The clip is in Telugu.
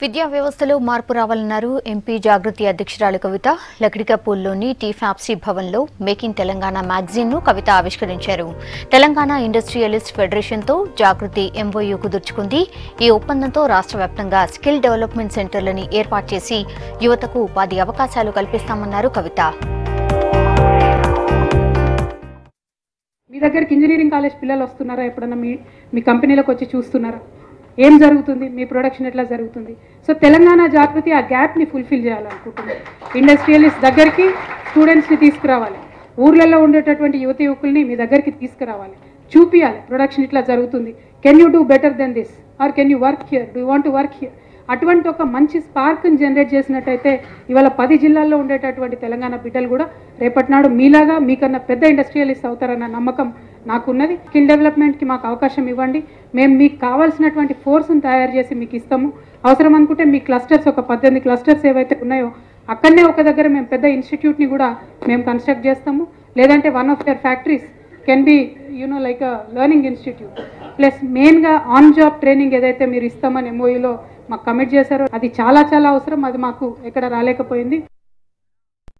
విద్యా వ్యవస్థలో మార్పు రావాలన్నారు ఎంపీ జాగృతి అధ్యక్షురాలు కవిత. లక్డికాపూల్లోని టీ ఫ్యాప్సీ భవన్లో మేక్ ఇన్ తెలంగాణ మ్యాగజైన్ను కవిత ఆవిష్కరించారు. తెలంగాణ ఇండస్ట్రియలిస్ట్ ఫెడరేషన్తో జాగృతి ఎంఓయూ కుదుర్చుకుంది. ఈ ఒప్పందంతో రాష్ట్ర వ్యాప్తంగా స్కిల్ డెవలప్మెంట్ సెంటర్లని ఏర్పాటు చేసి యువతకు ఉపాధి అవకాశాలు కల్పిస్తామన్నారు కవిత. మీ దగ్గరికి ఇంజనీరింగ్ కాలేజ్ పిల్లలు వస్తున్నారా? ఎప్పుడన్నా మీ కంపెనీలోకి వచ్చి చూస్తున్నారా? ఏం జరుగుతుంది, మీ ప్రొడక్షన్ ఎట్లా జరుగుతుంది? సో తెలంగాణ జాగృతి ఆ గ్యాప్ని ఫుల్ఫిల్ చేయాలనుకుంటున్నాం. ఇండస్ట్రియలిస్ట్ దగ్గరికి స్టూడెంట్స్ని తీసుకురావాలి, ఊర్లలో ఉండేటటువంటి యువకుల్ని మీ దగ్గరికి తీసుకురావాలి, చూపియాలి ప్రొడక్షన్ ఇట్లా జరుగుతుంది. Can you do better than this or can you work here, do you want to work here? అటువంటి ఒక మంచి స్పార్క్ని జనరేట్ చేసినట్టయితే ఇవాళ 10 జిల్లాల్లో ఉండేటటువంటి తెలంగాణ బిడ్డలు కూడా రేపటి నాడు మీలాగా మీకన్నా పెద్ద ఇండస్ట్రియలిస్ట్ అవుతారన్న నమ్మకం నాకున్నది. స్కిల్ డెవలప్మెంట్కి మాకు అవకాశం ఇవ్వండి, మేము మీకు కావాల్సినటువంటి ఫోర్స్ని తయారు చేసి మీకు ఇస్తాము. అవసరం అనుకుంటే మీ క్లస్టర్స్ ఒక 18 క్లస్టర్స్ ఏవైతే ఉన్నాయో అక్కడనే ఒక దగ్గర మేము పెద్ద ఇన్స్టిట్యూట్ని కూడా మేము కన్స్ట్రక్ట్ చేస్తాము. లేదంటే one of your factories can be like a learning institute. Plus మెయిన్గా ఆన్ జాబ్ ట్రైనింగ్ ఏదైతే మీరు ఇస్తామని ఎంఓయూలో మాకు కమిట్ చేశారో అది చాలా అవసరం. అది మాకు ఎక్కడ రాలేకపోయింది.